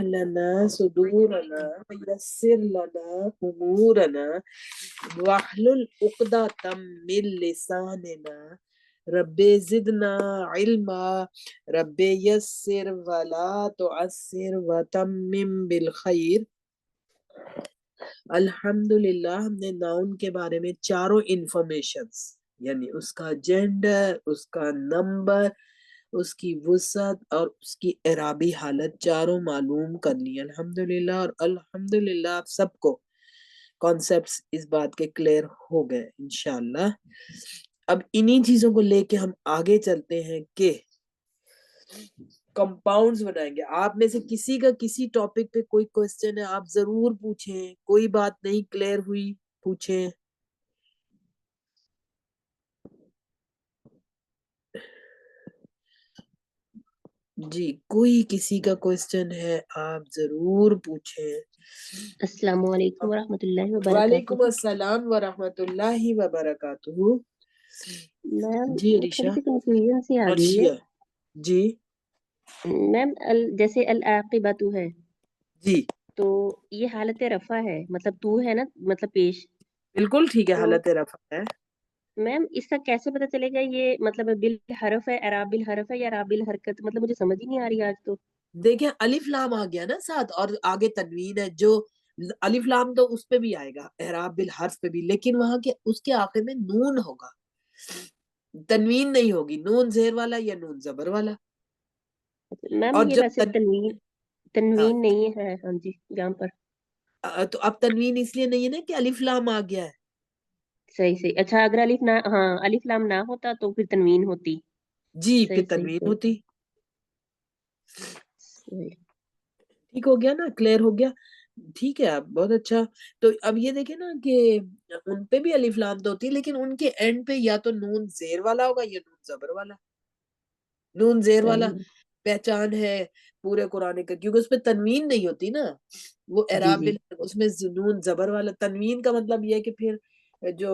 لنا صدورنا ويسر لنا أمورنا واحلل عقدة من لساننا رب زدنا علما رب يسر ولا تعسر وتمم بالخير. الحمدللہ ہم نے ناؤن کے بارے میں چاروں انفارمیشنز، یعنی اس کا جینڈر، اس کا نمبر، اس کی وسعت اور اس کی اعرابی حالت چاروں معلوم کر لی الحمدللہ. اور الحمدللہ آپ سب کو کانسیپٹس اس بات کے کلیئر ہو گئے انشاءاللہ. اب انہی چیزوں کو لے کے ہم آگے چلتے ہیں کہ کمپاؤنڈز بنائیں گے. آپ میں سے کسی کا کسی ٹاپک پہ کوئی کوسچن ہے آپ ضرور پوچھیں، کوئی بات نہیں کلیئر ہوئی پوچھیں. جی کوئی کسی کا کوسچن ہے آپ ضرور پوچھیں. السلام علیکم ورحمۃ اللہ وبرکاتہ. وعلیکم السلام ورحمۃ اللہ وبرکاتہ. میم جی تھوڑی عریشہ. سی کنفیوژن سی آ گئی ہے عرشیہ جی. میم. جیسے العاقبۃ ہے جی تو یہ حالت رفع ہے، مطلب تو ہے نا، مطلب پیش. بالکل ٹھیک ہے، تو حالت رفع ہے. میم اس کا کیسے پتہ چلے گا یہ مطلب بالحرف ہے، اعراب بالحرف ہے یا اعراب بالحرکت؟ مطلب مجھے سمجھ ہی نہیں آ رہی آج تو. دیکھیں الف لام آ گیا نا ساتھ، اور آگے تنوین ہے. جو الف لام تو اس پہ بھی آئے گا، اعراب بالحرف پہ بھی، لیکن وہاں کے اس کے آخر میں نون ہوگا، تنوین نہیں ہوگی. نون زیر والا یا نون زبر والا. میم اور یہ جب ویسے ہاں تنوین نہیں ہے. ہاں جی یہاں پر تو اب تنوین اس لیے نہیں ہے نا کہ الف لام آ گیا ہے. صحیح صحیح. اچھا اگر الف نہ، ہاں الف لام نہ ہوتا تو پھر تنوین ہوتی. جی پھر صحیح صحیح تنوین صحیح ہوتی. صحیح. ٹھیک ہو گیا نا، کلیئر ہو گیا. ٹھیک ہے، اب بہت اچھا. تو اب یہ دیکھیں نا کہ ان پہ بھی الف لام تو ہوتی ہے، لیکن ان کے اینڈ پہ یا تو نون زیر والا ہوگا یا نون زبر والا. نون زیر والا صحیح. پہچان ہے پورے قرآن کا، کیونکہ اس پہ تنوین نہیں ہوتی نا. وہ جی اعراب جی اس میں نون زبر والا. تنوین کا مطلب یہ ہے کہ پھر جو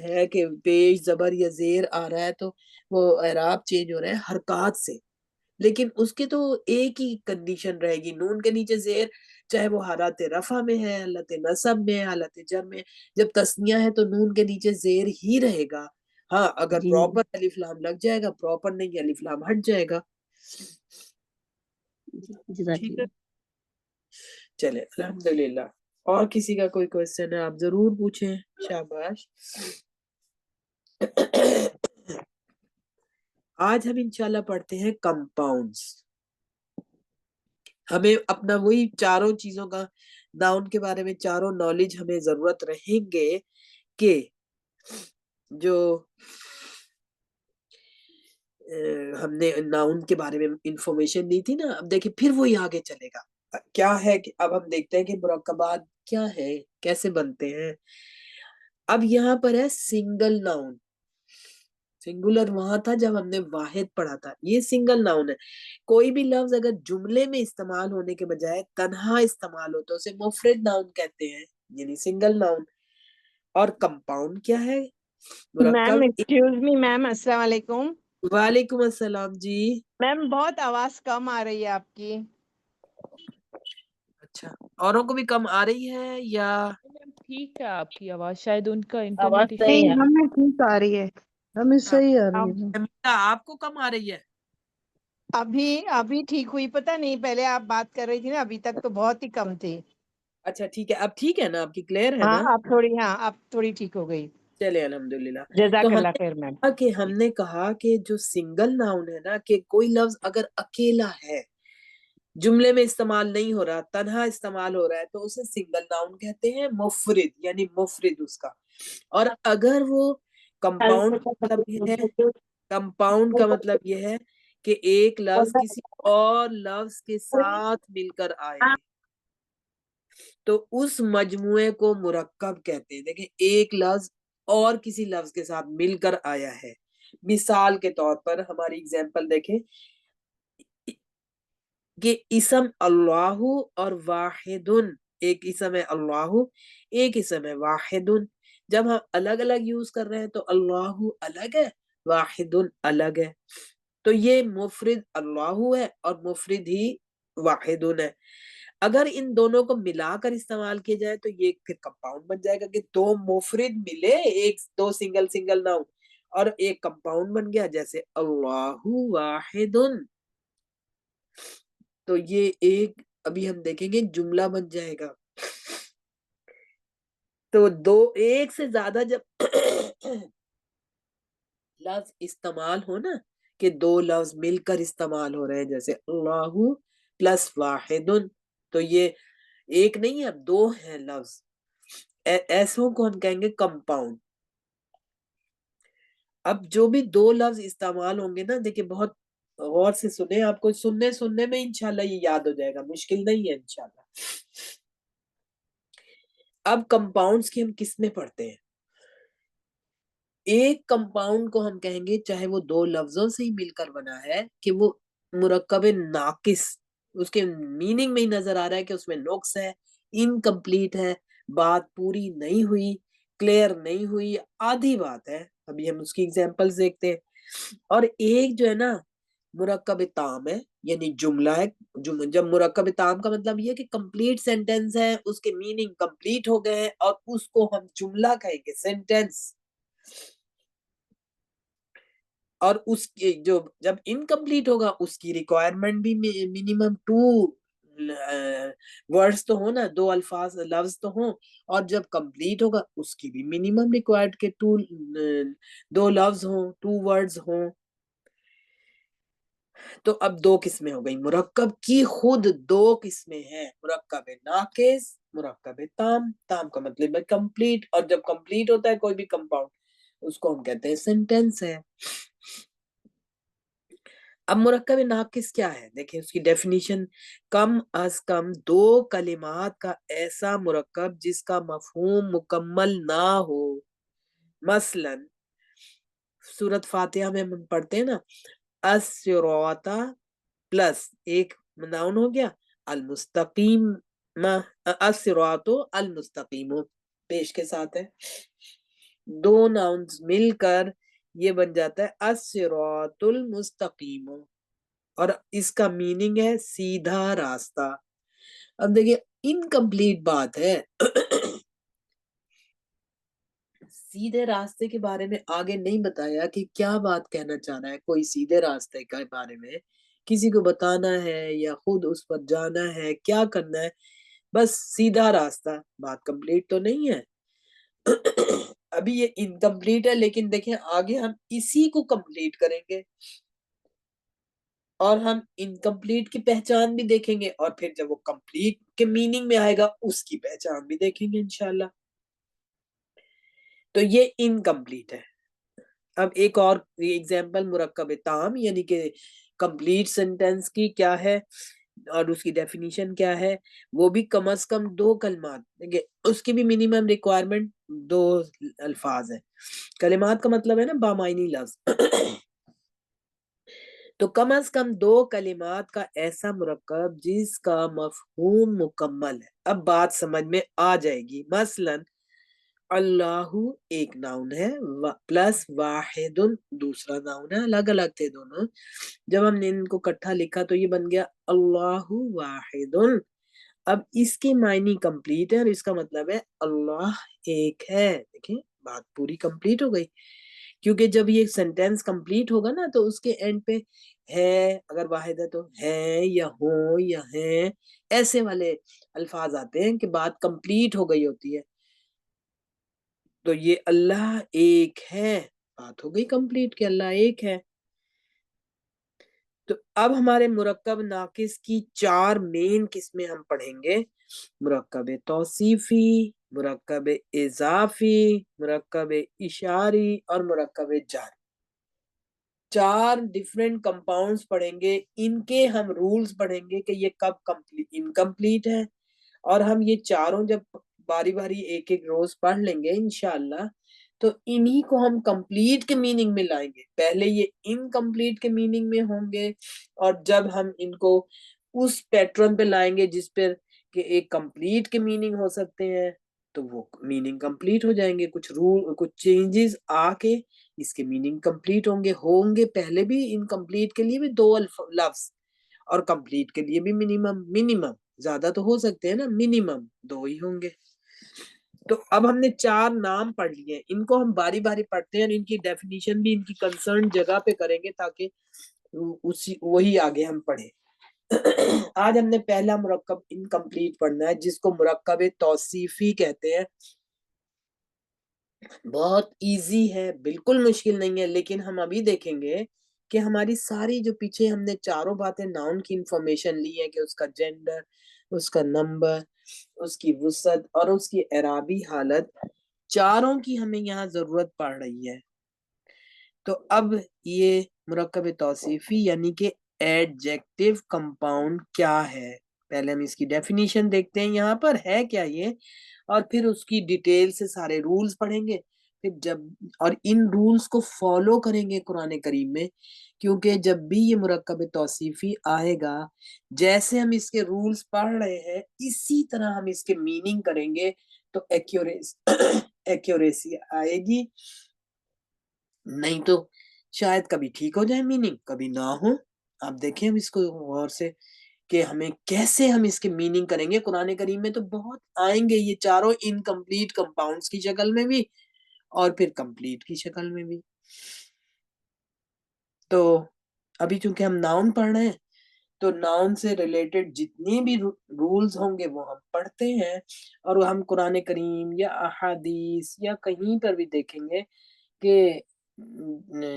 ہے کہ پیش زبر یا زیر آ رہا ہے تو وہ اعراب چینج ہو رہا ہے حرکات سے. لیکن اس کے تو ایک ہی کنڈیشن رہے گی، نون کے نیچے زیر، چاہے وہ حالت رفع میں ہے، حالت نصب میں، حالت جر میں. جب تثنیہ ہے تو نون کے نیچے زیر ہی رہے گا. ہاں اگر جی پراپر الف لام لگ جائے گا، پراپر نہیں الف لام ہٹ جائے گا. جزاک ٹھیک ہے، اللہ. چلے الحمدللہ. اور کسی کا کوئی کوئسچن ہے آپ ضرور پوچھیں. شاباش. آج ہم انشاءاللہ پڑھتے ہیں کمپاؤنڈز. ہمیں اپنا وہی چاروں چیزوں کا ناؤن کے بارے میں چاروں نالج ہمیں ضرورت رہیں گے کہ جو ہم نے ناؤن کے بارے میں انفارمیشن دی تھی نا. اب دیکھیں پھر وہی آگے چلے گا. کیا ہے کہ اب ہم دیکھتے ہیں کہ مرکبات کیا ہے، کیسے بنتے ہیں. اب یہاں پر ہے سنگل ناؤن. سنگولر وہاں تھا جب ہم نے واحد پڑھا تھا، یہ سنگل ناؤن ہے. کوئی بھی لفظ اگر جملے میں استعمال ہونے کے بجائے تنہا استعمال ہو تو اسے مفرد ناؤن کہتے ہیں، یعنی سنگل ناؤن. اور کمپاؤنڈ کیا ہے؟ میم مرکب. ایکسکیوز می میم، السلام علیکم. وعلیکم السلام جی. میم بہت آواز کم آ رہی ہے آپ کی. اچھا، اوروں کو بھی کم آ رہی ہے یا؟ میم ٹھیک ہے آپ کی آواز، شاید ان کا آواز انٹرنیٹ ایشو. صحیح ہے. ہمیں ٹھیک آ رہی ہے، ہمیں صحیح آ رہی ہے. آپ کو کم آ رہی ہے؟ ابھی ٹھیک ہوئی، پتہ نہیں پہلے آپ بات کر رہی تھی نا، ابھی تک تو بہت ہی کم تھی. اچھا ٹھیک ہے، اب ٹھیک ہے نا، آپ کی کلیئر ہے ہاں نا؟ اب تھوڑی ٹھیک ہو گئی. چلے الحمدللہ. تو جزاک ہم اللہ نے خیر میم. کہا کہ ہم نے کہا کہ جو سنگل ناؤن ہے نا، کہ کوئی لفظ اگر اکیلا ہے، جملے میں استعمال نہیں ہو رہا، تنہا استعمال ہو رہا ہے، تو اسے سنگل ناؤن کہتے ہیں، مفرد یعنی مفرد اس کا. اور اگر وہ کمپاؤنڈ کا مطلب یہ ہے، کمپاؤنڈ کا مطلب یہ ہے کہ ایک لفظ کسی اور لفظ کے ساتھ مل کر آئے تو اس مجموعے کو مرکب کہتے ہیں. دیکھیں ایک لفظ اور کسی لفظ کے ساتھ مل کر آیا ہے. مثال کے طور پر ہماری اگزامپل دیکھیں کہ اسم اللہ اور واحد، ایک اسم ہے اللہ، ایک اسم ہے واحد. جب ہم الگ الگ یوز کر رہے ہیں تو اللہ الگ ہے، واحد الگ ہے. تو یہ مفرد اللہ ہے اور مفرد ہی واحدن ہے. اگر ان دونوں کو ملا کر استعمال کیا جائے تو یہ پھر کمپاؤنڈ بن جائے گا کہ دو مفرد ملے، ایک دو سنگل سنگل ناؤن اور ایک کمپاؤنڈ بن گیا، جیسے اللہ واحد. تو یہ ایک ابھی ہم دیکھیں گے جملہ بن جائے گا. تو دو ایک سے زیادہ جب لفظ استعمال ہو نا کہ دو لفظ مل کر استعمال ہو رہے ہیں، جیسے اللہ پلس واحد، تو یہ ایک نہیں ہے، اب دو ہیں لفظ، ایسوں کو ہم کہیں گے کمپاؤنڈ. اب جو بھی دو لفظ استعمال ہوں گے نا، دیکھیں بہت غور سے سنیں، آپ کو سننے میں انشاءاللہ یہ یاد ہو جائے گا، مشکل نہیں ہے انشاءاللہ. اب کمپاؤنڈز کی ہم قسمیں پڑھتے ہیں. ایک کمپاؤنڈ کو ہم کہیں گے چاہے وہ دو لفظوں سے ہی مل کر بنا ہے کہ وہ مرکب ناقص، اس کے میننگ میں ہی نظر آ رہا ہے کہ اس میں نقص ہے، انکمپلیٹ ہے، بات پوری نہیں ہوئی، کلیئر نہیں ہوئی، آدھی بات ہے. ابھی ہم اس کی ایگزامپلز دیکھتے ہیں. اور ایک جو ہے نا مرکب تام ہے، یعنی جملہ ہے. جب مرکب تام کا مطلب یہ ہے کہ کمپلیٹ سینٹینس ہے، اس کے میننگ کمپلیٹ ہو گئے ہیں، اور اس کو ہم جملہ کہیں گے، سینٹینس. اور اس کے جو جب انکمپلیٹ ہوگا اس کی ریکوائرمنٹ بھی منیمم 2 ورڈز تو ہوں نا، 2 الفاظ لفظ تو ہوں، اور جب کمپلیٹ ہوگا اس کی بھی منیمم ریکوائرڈ کے 2 لفظ ہوں، 2 ورڈز ہوں. تو اب دو قسمیں ہو گئی. مرکب کی خود دو قسمیں ہیں، مرکب ناقص، مرکب تام. تام کا مطلب ہے کمپلیٹ، اور جب کمپلیٹ ہوتا ہے کوئی بھی کمپاؤنڈ اس کو ہم کہتے ہیں سینٹینس ہے. اب مرکب ناقص کیا ہے؟ دیکھیں اس کی ڈیفینیشن، کم از کم دو کلمات کا ایسا مرکب جس کا مفہوم مکمل نہ ہو. مثلا سورۃ فاتحہ میں ہم پڑھتے ہیں نا، الصراط پلس ایک ناؤن ہو گیا، المستقیم، الصراط المستقیم پیش کے ساتھ ہے، دو ناؤنز مل کر یہ بن جاتا ہے الصراط المستقیم، اور اس کا میننگ ہے سیدھا راستہ. اب دیکھیں انکمپلیٹ بات ہے، سیدھے راستے کے بارے میں آگے نہیں بتایا کہ کیا بات کہنا چاہ رہا ہے. کوئی سیدھے راستے کے بارے میں کسی کو بتانا ہے یا خود اس پر جانا ہے، کیا کرنا ہے، بس سیدھا راستہ. بات کمپلیٹ تو نہیں ہے، ابھی یہ انکمپلیٹ ہے، لیکن دیکھیں آگے ہم اسی کو کمپلیٹ کریں گے، اور ہم انکمپلیٹ کی پہچان بھی دیکھیں گے، اور پھر جب وہ کمپلیٹ کے میننگ میں آئے گا اس کی پہچان بھی دیکھیں گے انشاءاللہ. تو یہ انکمپلیٹ ہے. اب ایک اور ایگزامپل مرکب تام یعنی کہ کمپلیٹ سینٹینس کی کیا ہے اور اس کی ڈیفینیشن کیا ہے. وہ بھی کم از کم دو کلمات، اس کی بھی منیمم ریکوائرمنٹ 2 الفاظ ہے. کلمات کا مطلب ہے نا بامعنی لفظ. تو کم از کم 2 کلمات کا ایسا مرکب جس کا مفہوم مکمل ہے. اب بات سمجھ میں آ جائے گی. مثلا اللہ ایک ناؤن ہے، پلس واحد دوسرا ناؤن ہے، الگ الگ تھے دونوں. جب ہم نے ان کو اکٹھا لکھا تو یہ بن گیا اللہ واحد. اب اس کی معنی کمپلیٹ ہے اور اس کا مطلب ہے اللہ ایک ہے. دیکھیں بات پوری کمپلیٹ ہو گئی، کیونکہ جب یہ سینٹینس کمپلیٹ ہوگا نا تو اس کے اینڈ پہ ہے، اگر واحد ہے تو ہے یا ہو یا ہیں، ایسے والے الفاظ آتے ہیں کہ بات کمپلیٹ ہو گئی ہوتی ہے. تو یہ اللہ ایک ہے، بات ہو گئی کمپلیٹ کہ اللہ ایک ہے. تو اب ہمارے مرکب ناقص کی 4 مین قسمیں ہم پڑھیں گے: مرکب توصیفی، مرکب اضافی، مرکب اشاری اور مرکب جاری. 4 ڈیفرنٹ کمپاؤنڈز پڑھیں گے. ان کے ہم رولز پڑھیں گے کہ یہ کب انکمپلیٹ ہے، اور ہم یہ چاروں جب باری باری ایک ایک روز پڑھ لیں گے انشاءاللہ تو انہی کو ہم کمپلیٹ کے میننگ میں لائیں گے. پہلے یہ انکمپلیٹ کے میننگ میں ہوں گے، اور جب ہم ان کو اس پیٹرن پہ لائیں گے جس پر کہ ایک کمپلیٹ کے میننگ ہو سکتے ہیں تو وہ میننگ کمپلیٹ ہو جائیں گے. کچھ رول، کچھ چینجز آ کے اس کے میننگ کمپلیٹ ہوں گے. پہلے بھی انکمپلیٹ کے لیے بھی 2 لفظ، اور کمپلیٹ کے لیے بھی منیمم زیادہ تو ہو سکتے ہیں نا، منیمم 2 ہی ہوں گے. تو اب ہم نے 4 نام پڑھ لیے، ان کو ہم باری باری پڑھتے ہیں اور ان کی ڈیفینیشن بھی ان کی کنسرن جگہ پہ کریں گے تاکہ وہی آگے ہم پڑھیں. آج ہم نے پہلا مرکب انکمپلیٹ پڑھنا ہے جس کو مرکب توصیفی کہتے ہیں. بہت ایزی ہے، بالکل مشکل نہیں ہے، لیکن ہم ابھی دیکھیں گے کہ ہماری ساری جو پیچھے ہم نے چاروں باتیں ناؤن کی انفارمیشن لی ہے کہ اس کا جینڈر، اس کا نمبر، اس کی وسعت اور اس کی اعرابی حالت، چاروں کی ہمیں یہاں ضرورت پڑ رہی ہے. تو اب یہ مرکب توصیفی یعنی کہ ایڈجیکٹیو کمپاؤنڈ کیا ہے، پہلے ہم اس کی ڈیفینیشن دیکھتے ہیں یہاں پر ہے کیا یہ، اور پھر اس کی ڈیٹیل سے سارے رولز پڑھیں گے. پھر اور ان رولز کو فالو کریں گے قرآن کریم میں، کیونکہ جب بھی یہ مرکب توصیفی آئے گا جیسے ہم اس کے رولز پڑھ رہے ہیں اسی طرح ہم اس کے میننگ کریں گے تو ایکیوریسی آئے گی. نہیں تو شاید کبھی ٹھیک ہو جائے میننگ، کبھی نہ ہو. آپ دیکھیں ہم اس کو غور سے کہ ہمیں کیسے ہم اس کے میننگ کریں گے. قرآن کریم میں تو بہت آئیں گے یہ چاروں انکمپلیٹ کمپاؤنڈز کی شکل میں بھی اور پھر کمپلیٹ کی شکل میں بھی. تو ابھی چونکہ ہم ناؤن پڑھ رہے ہیں تو ناؤن سے ریلیٹڈ جتنے بھی رولز ہوں گے وہ ہم پڑھتے ہیں، اور ہم قرآن کریم یا احادیث یا کہیں پر بھی دیکھیں گے کہ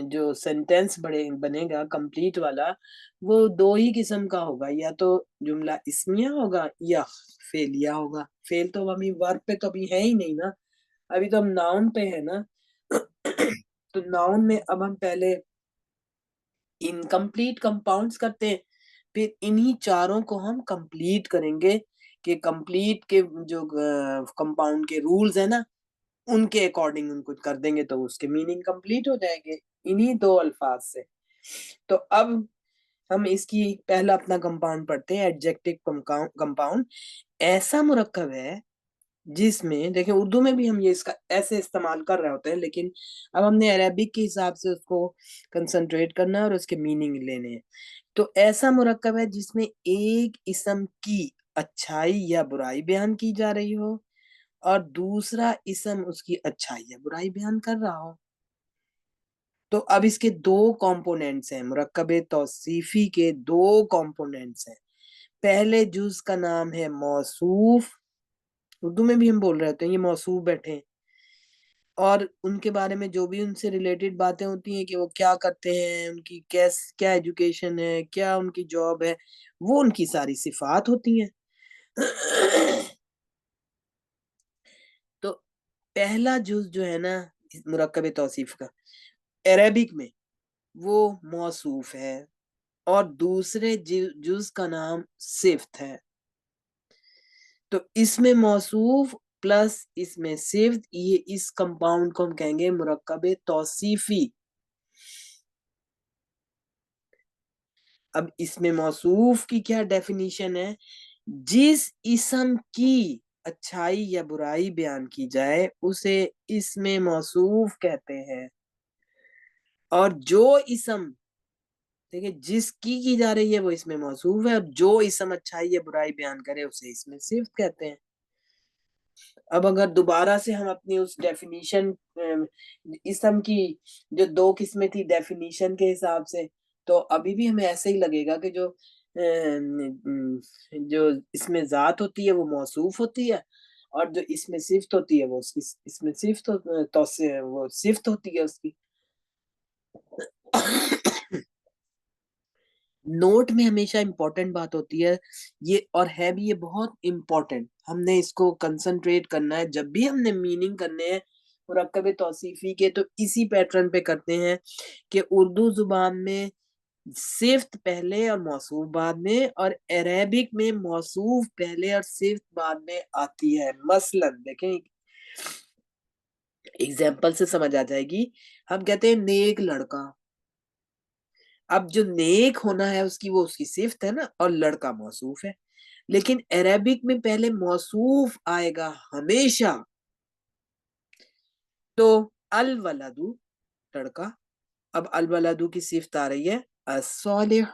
جو سینٹینس بنے گا کمپلیٹ والا وہ 2 ہی قسم کا ہوگا، یا تو جملہ اسمیہ ہوگا یا فعلیہ ہوگا. فعل تو ابھی ورب پہ تو ابھی ہے ہی نہیں نا، ابھی تو ہم ناؤن پہ ہے نا. تو ناؤن میں اب ہم پہلے انکمپلیٹ کمپاؤنڈز کرتے ہیں، پھر انہی چاروں کو ہم کمپلیٹ کریں گے کہ کمپلیٹ کے جو کمپاؤنڈ کے رولز ہیں نا ان کے اکارڈنگ ان کو کر دیں گے تو اس کے میننگ کمپلیٹ ہو جائیں گے انہی 2 الفاظ سے. تو اب ہم اس کی پہلا اپنا کمپاؤنڈ پڑھتے ہیں، ایڈجیکٹو کمپاؤنڈ. ایسا مرکب ہے جس میں دیکھیں اردو میں بھی ہم یہ اس کا ایسے استعمال کر رہے ہوتے ہیں، لیکن اب ہم نے عربک کے حساب سے اس کو کنسنٹریٹ کرنا ہے اور اس کے میننگ لینے ہیں. تو ایسا مرکب ہے جس میں ایک اسم کی اچھائی یا برائی بیان کی جا رہی ہو اور دوسرا اسم اس کی اچھائی یا برائی بیان کر رہا ہو. تو اب اس کے 2 کمپوننٹس ہیں، مرکب توصیفی کے 2 کمپوننٹس ہیں. پہلے جز کا نام ہے موصوف، اردو میں بھی ہم بول رہے ہوتے ہیں یہ موصوف بیٹھے ہیں، اور ان کے بارے میں جو بھی ان سے ریلیٹڈ باتیں ہوتی ہیں کہ وہ کیا کرتے ہیں، ان کی کیا ایجوکیشن ہے، کیا ان کی جاب ہے، وہ ان کی ساری صفات ہوتی ہیں. تو پہلا جز جو ہے نا مرکب توصیف کا عربک میں وہ موصوف ہے اور دوسرے جز کا نام صفت ہے. تو اس میں موصوف پلس اس میں صفت، یہ اس کمپاؤنڈ کو ہم کہیں گے مرکب توصیفی. اب اس میں موصوف کی کیا ڈیفینیشن ہے، جس اسم کی اچھائی یا برائی بیان کی جائے اسے اسم موصوف کہتے ہیں، اور جو اسم دیکھیں جس کی جا رہی ہے وہ اسم موصوف ہے، اور جو اسم اچھائی یا برائی بیان کرے اسے اسم صفت کہتے ہیں. اب اگر دوبارہ سے ہم اپنی اس ڈیفینیشن اسم کی جو 2 قسمیں تھی ڈیفینیشن کے حساب سے، تو ابھی بھی ہمیں ایسے ہی لگے گا کہ جو اس میں ذات ہوتی ہے وہ موصوف ہوتی ہے اور جو اس میں صفت ہوتی ہے وہ اس کی اس میں صفت وہ صفت ہوتی ہے اس کی. نوٹ میں ہمیشہ امپورٹنٹ بات ہوتی ہے یہ، اور ہے بھی یہ بہت امپورٹنٹ، ہم نے اس کو کنسنٹریٹ کرنا ہے جب بھی ہم نے میننگ کرنے ہیں مرکب توصیفی کے، تو اسی پیٹرن پہ کرتے ہیں کہ اردو زبان میں صفت پہلے اور موصوف بعد میں، اور عربک میں موصوف پہلے اور صفت بعد میں آتی ہے. مثلا دیکھیں ایگزامپل سے سمجھ آ جائے گی. ہم کہتے ہیں نیک لڑکا، اب جو نیک ہونا ہے اس کی وہ اس کی صفت ہے نا، اور لڑکا موصوف ہے. لیکن عربک میں پہلے موصوف آئے گا ہمیشہ. تو الولدو لڑکا، اب الولدو کی صفت آ رہی ہے الصالح،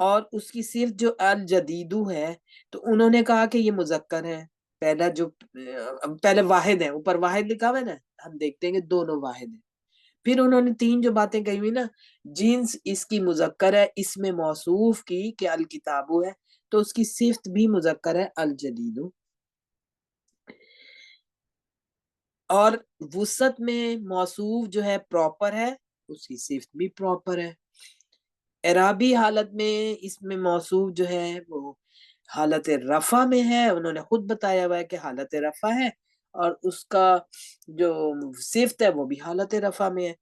اور اس کی صرف جو الجدیدو ہے تو انہوں نے کہا کہ یہ مذکر ہے. پہلا جو پہلے واحد ہے، اوپر واحد لکھا ہوا ہے نا، ہم دیکھتے ہیں کہ دونوں واحد ہیں. پھر انہوں نے تین جو باتیں کہی ہوئی نا، جنس اس کی مذکر ہے، اس میں موصوف کی کہ الکتابو ہے، تو اس کی صفت بھی مذکر ہے الجدیدو. اور وسعت میں موصوف جو ہے پراپر ہے، اس کی صفت بھی پراپر ہے. اعرابی حالت میں اس میں موصوف جو ہے وہ حالت رفع میں ہے، انہوں نے خود بتایا ہوا ہے کہ حالت رفع ہے، اور اس کا جو صفت ہے وہ بھی حالت رفع میں ہے.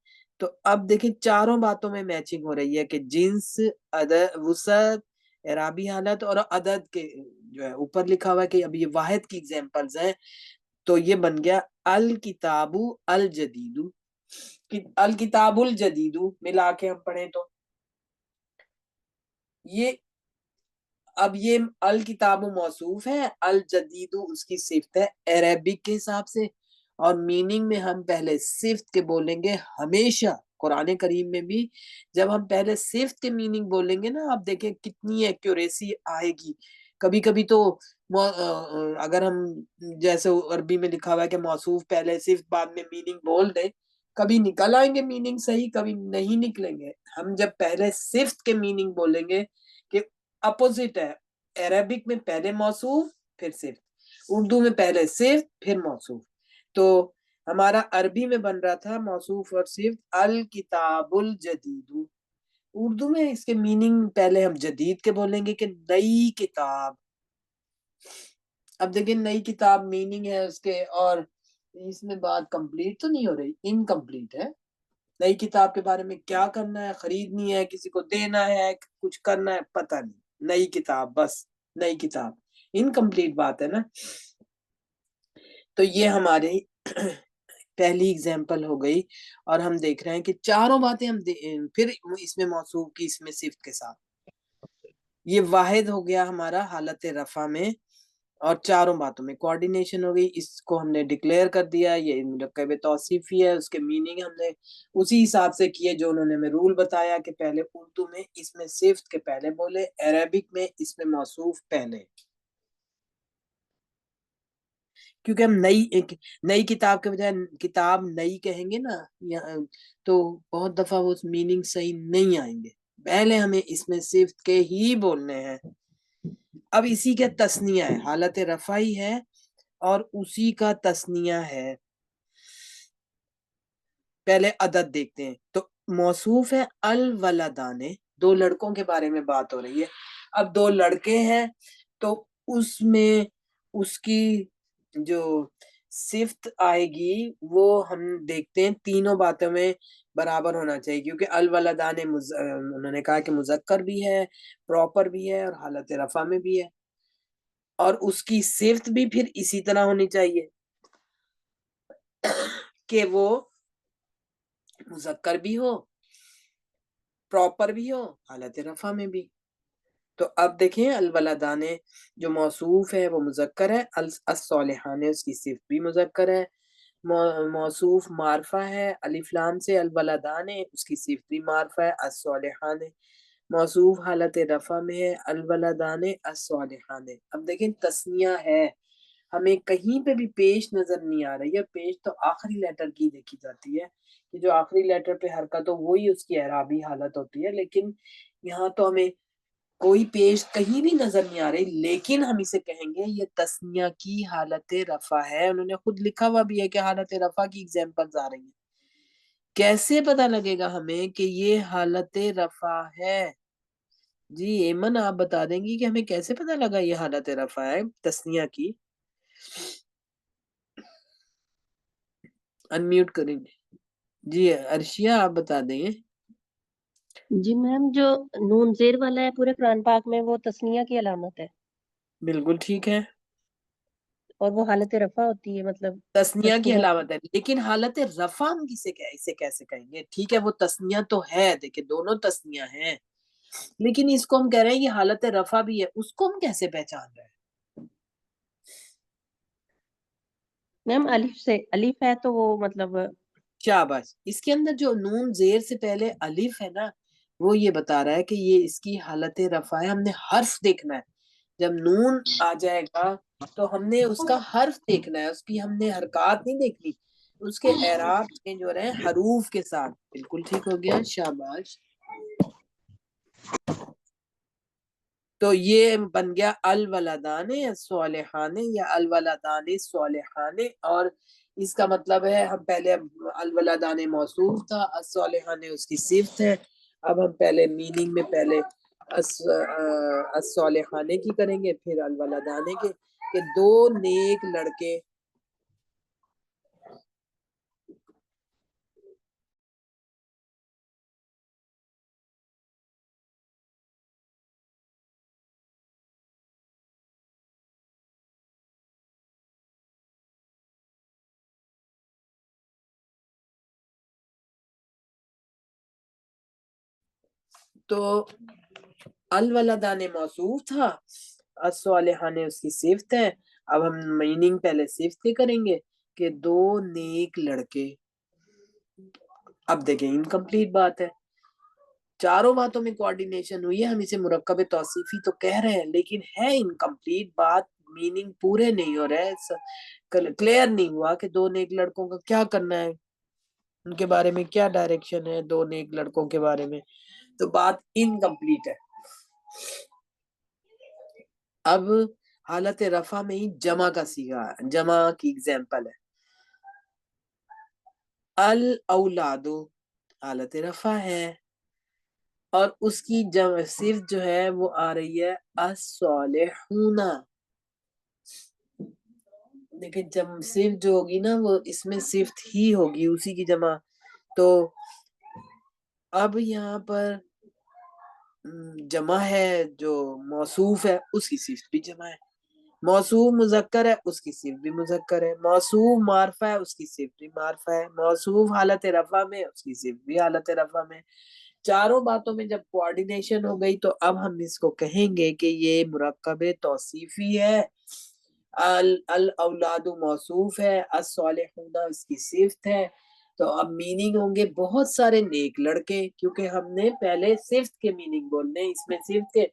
تو اب دیکھیں چاروں باتوں میں میچنگ ہو رہی ہے کہ جنس، عدد، وسعت، اعرابی حالت اور عدد کے جو ہے اوپر لکھا ہوا ہے کہ اب یہ واحد کی ایگزامپلز ہیں. تو یہ بن گیا الکتاب الجدیدو. الکتاب الجدیدو ملا کے ہم پڑھیں تو یہ اب یہ الکتاب موصوف ہے، الجدیدو اس کی صفت ہے عربک کے حساب سے. اور میننگ میں ہم پہلے صفت کے بولیں گے ہمیشہ. قرآن کریم میں بھی جب ہم پہلے صفت کے میننگ بولیں گے نا، آپ دیکھیں کتنی ایکوریسی آئے گی. کبھی کبھی تو اگر ہم جیسے عربی میں لکھا ہوا ہے کہ موصوف پہلے صفت بعد میں میننگ بول دیں، کبھی نکل آئیں گے میننگ صحیح، کبھی نہیں نکلیں گے. ہم جب پہلے صفت کے میننگ بولیں گے کہ اپوزٹ ہے، عربک میں پہلے موصوف پھر صفت، اردو میں پہلے صفت پھر موصوف. تو ہمارا عربی میں بن رہا تھا موصوف اور صفت الکتاب الجدید. اردو میں اس کے میننگ پہلے ہم جدید کے بولیں گے کہ نئی کتاب. اب دیکھیں نئی کتاب میننگ ہے اس کے، اور اس میں بات کمپلیٹ تو نہیں ہو رہی، انکمپلیٹ ہے. نئی کتاب کے بارے میں کیا کرنا ہے، خریدنی ہے، کسی کو دینا ہے، کچھ کرنا ہے، پتہ نہیں. نئی کتاب، بس نئی کتاب، انکمپلیٹ بات ہے نا. تو یہ ہماری پہلی اگزامپل ہو گئی. اور ہم دیکھ رہے ہیں کہ چاروں باتیں ہم پھر اس میں موصوف کی، اس میں صفت کے ساتھ. یہ واحد ہو گیا ہمارا حالت رفع میں، اور چاروں باتوں میں کوارڈینیشن ہو گئی. اس کو ہم نے ڈکلیئر کر دیا، یہ مرکب توصیفی ہے، اس کے میننگ ہم نے اسی حساب سے کیے جو انہوں نے ہمیں رول بتایا کہ پہلے اردو میں اس میں صفت کے پہلے بولے، عربک میں اس میں موصوف پہلے. کیونکہ ہم نئی کتاب کے بجائے کتاب نئی کہیں گے نا تو بہت دفعہ وہ میننگ صحیح نہیں آئیں گے. پہلے ہمیں اس میں صفت کے ہی بولنے ہیں. اب اسی کا تثنیہ ہے، حالت رفعی ہے اور اسی کا تثنیہ ہے. پہلے عدد دیکھتے ہیں. تو موصوف ہے الولدان، دو لڑکوں کے بارے میں بات ہو رہی ہے. اب دو لڑکے ہیں تو اس میں اس کی جو صفت آئے گی وہ ہم دیکھتے ہیں تینوں باتوں میں برابر ہونا چاہیے، کیونکہ الولدان انہوں نے کہا کہ مذکر بھی ہے، پراپر بھی ہے، اور حالت رفع میں بھی ہے. اور اس کی صفت بھی پھر اسی طرح ہونی چاہیے کہ وہ مذکر بھی ہو، پراپر بھی ہو، حالت رفع میں بھی. تو اب دیکھیں الولدان جو موصوف ہے وہ مذکر ہے، الصالحان اس کی صفت بھی مذکر ہے. موصوف معرفہ ہے، الف لام سے، الولدان اس کی صفت بھی معرفہ ہے، الصالحان. موصوف حالت رفع میں ہے، الولدان الصالحان. اب دیکھیں تثنیہ ہے، ہمیں کہیں پہ بھی پیش نظر نہیں آ رہی ہے. پیش تو آخری لیٹر کی دیکھی جاتی ہے کہ جو آخری لیٹر پہ حرکت ہو وہی اس کی اعرابی حالت ہوتی ہے، لیکن یہاں تو ہمیں کوئی پیش کہیں بھی نظر نہیں آ رہی. لیکن ہم اسے کہیں گے یہ تثنیہ کی حالت رفع ہے. انہوں نے خود لکھا ہوا بھی ہے کہ حالت رفع کی ایگزامپلز آ رہی ہیں. کیسے پتہ لگے گا ہمیں کہ یہ حالت رفع ہے؟ جی ایمن آپ بتا دیں گی کہ ہمیں کیسے پتہ لگا یہ حالت رفع ہے تثنیہ کی؟ انمیوٹ کریں گے. جی عرشیہ آپ بتا دیں گے. جی میم، جو نون زیر والا ہے پورے قرآن پاک میں وہ تثنیہ کی علامت ہے، بالکل ٹھیک ہے، اور وہ حالت رفع ہوتی ہے، مطلب تثنیہ کی تثنیہ. علامت ہے. لیکن حالت رفع ہم اسے کیسے کہیں گے؟ ٹھیک ہے وہ تثنیہ تو ہے، دیکھیں دونوں تثنیہ ہیں، لیکن اس کو ہم کہہ رہے ہیں یہ حالت رفع بھی ہے، اس کو ہم کیسے پہچان رہے ہیں؟ میم الف سے، الف ہے تو وہ مطلب شاباش. اس کے اندر جو نون زیر سے پہلے الف ہے نا، وہ یہ بتا رہا ہے کہ یہ اس کی حالت رفع ہے. ہم نے حرف دیکھنا ہے. جب نون آ جائے گا تو ہم نے اس کا حرف دیکھنا ہے, اس کی ہم نے حرکات نہیں دیکھنی, اس کے اعراب چینج ہو رہے ہیں حروف کے ساتھ. بالکل ٹھیک ہو گیا, شاباش. تو یہ بن گیا الولدان الصالحان یا الولدان الصالحان, اور اس کا مطلب ہے ہم پہلے الولدان موصوف تھا, الصالحان اس کی صفت ہے. اب ہم پہلے میننگ میں پہلے الصالحان کی کریں گے, پھر الولدان کے, کہ دو نیک لڑکے. تو الولدان موصوف تھا, الصالحان اس کی صفت ہے. اب ہم میننگ پہلے صفت کے کریں گے کہ دو نیک لڑکے. اب دیکھیں انکمپلیٹ بات ہے, چاروں باتوں میں کوارڈینیشن ہوئی ہے, ہم اسے مرکب توصیفی تو کہہ رہے ہیں لیکن ہے انکمپلیٹ بات, میننگ پورے نہیں ہو رہے, کلیئر نہیں ہوا کہ دو نیک لڑکوں کا کیا کرنا ہے, ان کے بارے میں کیا ڈائریکشن ہے دو نیک لڑکوں کے بارے میں, تو بات انکمپلیٹ ہے. اب حالت رفع میں ہی جمع کا صیغہ, جمع کی ایگزامپل ہے الاولاد, حالت رفع ہے, اور اس کی جمع صفت جو ہے وہ آ رہی ہے الصالحون. دیکھیں جمع صفت جو ہوگی نا وہ اس میں صفت ہی ہوگی, اسی کی جمع. تو اب یہاں پر جمع ہے جو موصوف ہے اس کی صفت بھی جمع ہے, موصوف مذکر ہے اس کی صفت بھی مذکر ہے, موصوف معرفہ ہے اس کی صفت بھی معرفہ ہے, موصوف حالت رفع میں اس کی صفت بھی حالت رفع میں. چاروں باتوں میں جب کوارڈینیشن ہو گئی تو اب ہم اس کو کہیں گے کہ یہ مرکب توصیفی ہے. الاولاد موصوف ہے, الصالحون اس کی صفت ہے. تو اب میننگ ہوں گے بہت سارے نیک لڑکے, کیونکہ ہم نے پہلے صفت کے میننگ بولنے ہیں, اس میں صفت کے,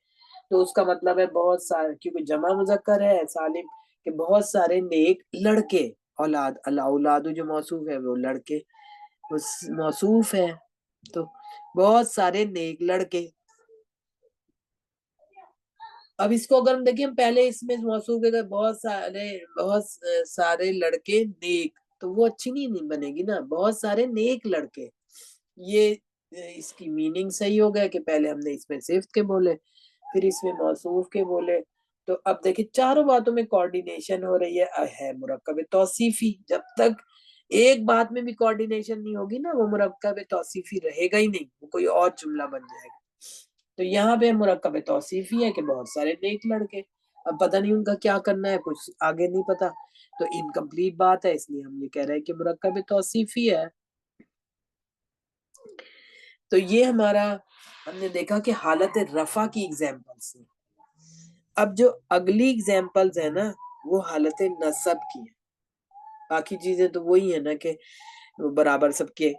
تو اس کا مطلب ہے بہت سارے, کیونکہ جمع مذکر ہے سالم, کہ بہت سارے نیک لڑکے. اولاد, الاولاد جو موصوف ہے وہ لڑکے موصوف ہے, تو بہت سارے نیک لڑکے. اب اس کو اگر ہم دیکھیں پہلے اس میں موصوف ہے بہت سارے لڑکے نیک, تو وہ اچھی نہیں بنے گی نا, بہت سارے نیک لڑکے. یہ اس کی میننگ صحیح ہو گیا کہ پہلے ہم نے اس میں صفت کے بولے پھر اس میں موصوف کے بولے. تو اب دیکھیں چاروں باتوں میں کوارڈینیشن ہو رہی ہے مرکب توصیفی. جب تک ایک بات میں بھی کوارڈینیشن نہیں ہوگی نا وہ مرکب توصیفی رہے گا ہی نہیں, وہ کوئی اور جملہ بن جائے گا. تو یہاں پہ مرکب توصیفی ہے کہ بہت سارے نیک لڑکے. اب پتہ نہیں ان کا کیا کرنا ہے, کچھ آگے نہیں پتا, تو انکمپلیٹ بات ہے, اس لیے ہم یہ کہہ رہے ہیں کہ مرکب توصیفی ہے. تو یہ ہمارا ہم نے دیکھا کہ حالت رفع کی ایگزامپلس ہیں. اب جو اگلی ایگزامپلز ہیں نا وہ حالت نصب کی ہیں. باقی چیزیں تو وہی ہیں نا کہ برابر سب کے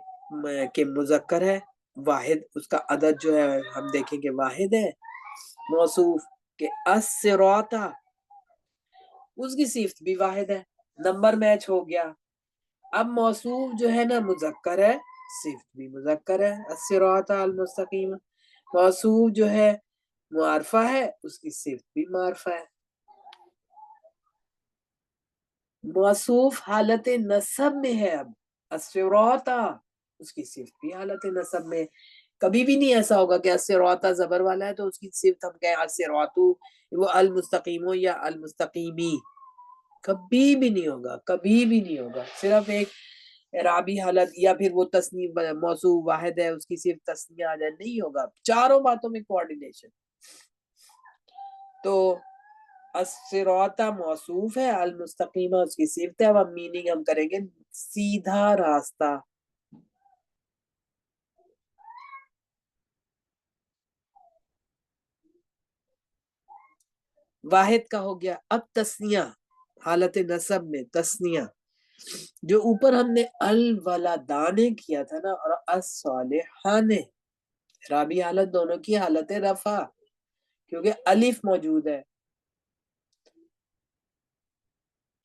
مذکر ہے, واحد اس کا عدد جو ہے ہم دیکھیں گے واحد ہے. موصوف کہ الصراط اس کی صفت بھی واحد ہے, نمبر میچ ہو گیا. اب موصوف جو ہے نا مذکر ہے, صفت بھی مذکر ہے الصراط المستقیم. موصوف جو ہے معرفہ ہے, اس کی صفت بھی معرفہ ہے. موصوف حالت نصب میں ہے, اب الصراط اس کی صفت بھی حالت نصب میں. کبھی بھی نہیں ایسا ہوگا کہ الصراط زبر والا ہے تو اس کی صفت ہم کہیں الصراط وہ المستقیم یا المستقیمی, کبھی بھی نہیں ہوگا, کبھی بھی نہیں ہوگا. صرف ایک اعرابی حالت یا پھر وہ تصنیف موصوف واحد ہے اس کی صرف تصنیہ آ جائے, نہیں ہوگا. چاروں باتوں میں کوارڈینیشن. تو الصراط موصوف ہے, المستقیمہ اس کی صفت ہے. اب میننگ ہم کریں گے سیدھا راستہ. واحد کا ہو گیا. اب تثنیہ حالت نصب میں تثنیہ جو اوپر ہم نے الولدان کیا تھا نا, اور الصالحان اعرابی حالت دونوں کی حالت رفع کیونکہ الف موجود ہے،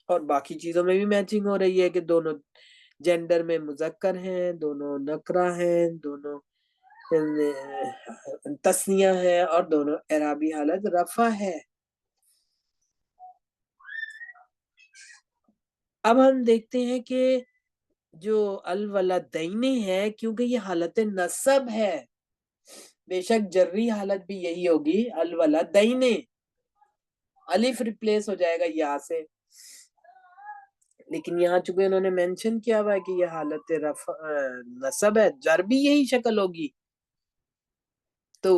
اور باقی چیزوں میں بھی میچنگ ہو رہی ہے کہ دونوں جینڈر میں مذکر ہیں، دونوں نکرہ ہیں، دونوں تسنیہ ہے، اور دونوں اعرابی حالت رفع ہے۔ اب ہم دیکھتے ہیں کہ جو الولدین ہے کیونکہ یہ حالت نصب ہے، بے شک جری حالت بھی یہی ہوگی الولدین، الف ریپلیس ہو جائے گا یا سے، لیکن یہاں چونکہ انہوں نے مینشن کیا ہوا ہے کہ یہ حالت رفع نصب ہے، جر بھی یہی شکل ہوگی، تو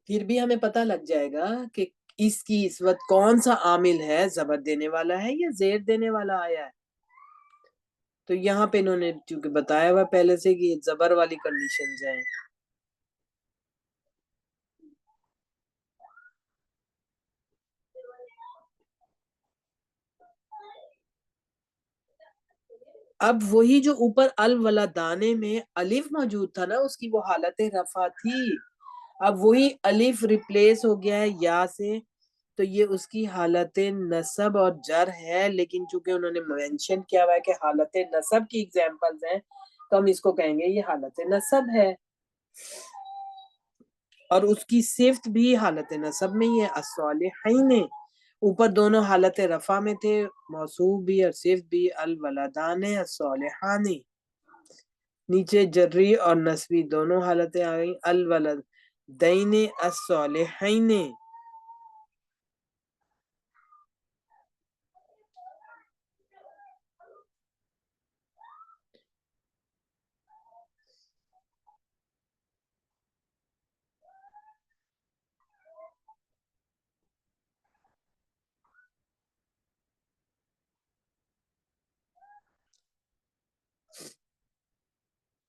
پھر بھی ہمیں پتہ لگ جائے گا کہ اس کی اس وقت کون سا عامل ہے، زبر دینے والا ہے یا زیر دینے والا آیا ہے۔ تو یہاں پہ انہوں نے چونکہ بتایا ہوا پہلے سے کہ یہ زبر والی کنڈیشنز ہیں۔ اب وہی جو اوپر الولدانے میں الف موجود تھا نا، اس کی وہ حالت رفع تھی، اب وہی الف ریپلیس ہو گیا ہے یا سے، تو یہ اس کی حالت نصب اور جر ہے، لیکن چونکہ انہوں نے مینشن کیا ہوا ہے کہ حالت نصب کی ایگزامپلز ہیں، تو ہم اس کو کہیں گے یہ حالت نصب ہے، اور اس کی صفت بھی حالت نصب میں ہی ہے، الصالحین، اوپر دونوں حالت رفع میں تھے، موصوف بھی اور صفت بھی الولدان الصالحان، نیچے جری اور نسبی دونوں حالتیں آ گئیں، الولدین الصالحین۔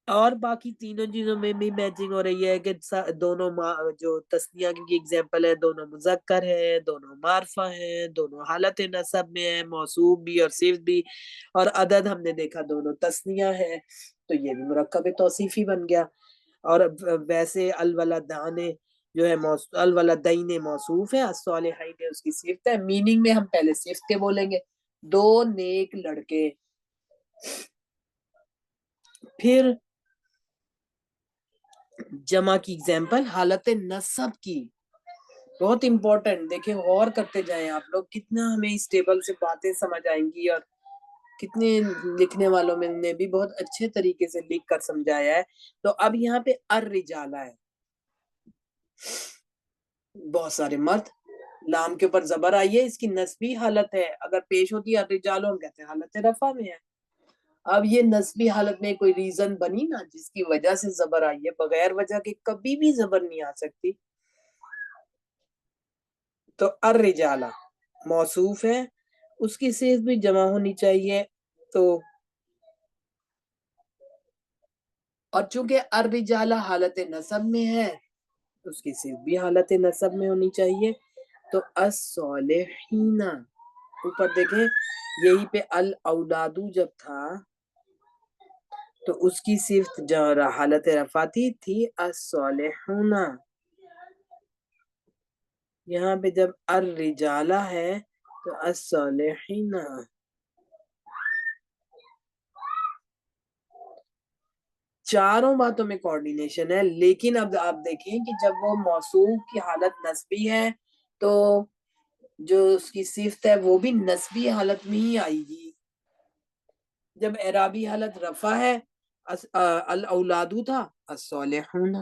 اور باقی تینوں چیزوں میں بھی میچنگ ہو رہی ہے کہ دونوں جو تسنیہ کی ایگزامپل ہے، دونوں مذکر ہیں، دونوں معرفہ ہیں، دونوں حالت نصب میں ہیں، موصوف بھی اور صفت بھی، اور عدد ہم نے دیکھا دونوں تسنیہ ہے، تو یہ بھی مرکب توصیفی بن گیا۔ اور ویسے الولدان جو ہے الولدین موصوف ہے، الصالحین اس کی صفت ہے، میننگ میں ہم پہلے صفت کے بولیں گے، دو نیک لڑکے۔ پھر جمع کی ایگزامپل حالت نصب کی، بہت امپورٹنٹ، دیکھیں غور کرتے جائیں آپ لوگ، کتنا ہمیں اس ٹیبل سے باتیں سمجھ آئیں گی، اور کتنے لکھنے والوں میں نے بھی بہت اچھے طریقے سے لکھ کر سمجھایا ہے۔ تو اب یہاں پہ الرجالہ ہے، بہت سارے مرد، لام کے اوپر زبر آئی ہے، اس کی نسبی حالت ہے، اگر پیش ہوتی ہے الرجالوں ہم کہتے ہیں حالت رفع میں ہے۔ اب یہ نسبی حالت میں کوئی ریزن بنی نا جس کی وجہ سے زبر آئی ہے، بغیر وجہ کے کبھی بھی زبر نہیں آ سکتی، تو الرجالہ موصوف ہے، اس کی صفت بھی جمع ہونی چاہیے، تو اور چونکہ الرجالہ حالت نصب میں ہے، اس کی صفت بھی حالت نصب میں ہونی چاہیے، تو الصالحین، اوپر دیکھیں یہی پہ الاولادو جب تھا تو اس کی صفت جو حالت رفع تھی الصالحون، یہاں پہ جب الرجالہ ہے تو الصالحین۔ چاروں باتوں میں کوارڈینیشن ہے، لیکن اب آپ دیکھیں کہ جب وہ موصوف کی حالت نسبی ہے تو جو اس کی صفت ہے وہ بھی نسبی حالت میں ہی آئے گی، جب اعرابی حالت رفع ہے الاولادو تھا الصالحون،